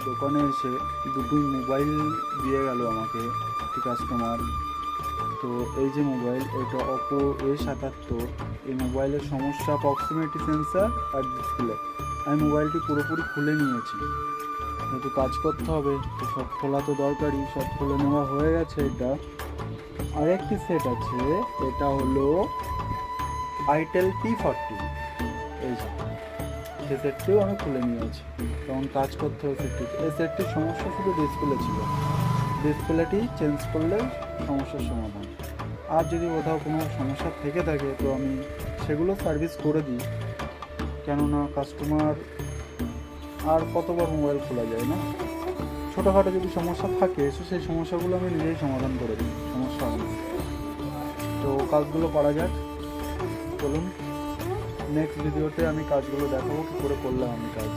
দোকানে এসে দুটো মোবাইল দিয়ে গেল আমাকে কাস্টমার। তো এই যে মোবাইল, এটা অপো A77। এই মোবাইলের সমস্যা প্রক্সিমিটি সেন্সার আর ডিসপ্লে। আমি মোবাইলটি পুরোপুরি খুলে নিয়েছি, যেহেতু কাজ করতে হবে তো সব খোলা তো দরকারই, সব খুলে নেওয়া হয়ে গেছে। এটা আরেকটি সেট আছে, এটা হলো আইটেল P40। এই যে সে সেটটিও আমি খুলে নিয়েছি, কারণ কাজ করতে হবে সেটটি। এই সেটটির সমস্যা শুধু ডিসপ্লে ছিল, ডিসপ্লেটি চেঞ্জ করলে সমস্যার সমাধান। আর যদি কোথাও কোনো সমস্যা থেকে থাকে তো আমি সেগুলো সার্ভিস করে দিই, কেননা কাস্টমার আর কতবার মোবাইল খোলা যায় না। ছোটোখাটো যদি সমস্যা থাকে সেই সমস্যাগুলো আমি নিজেই সমাধান করে দিই, সমস্যা হয় না। তো কাজগুলো করা যাক, চলুন নেক্সট ভিডিওতে আমি কাজগুলো দেখাবো কী করে করলাম আমি কাজ।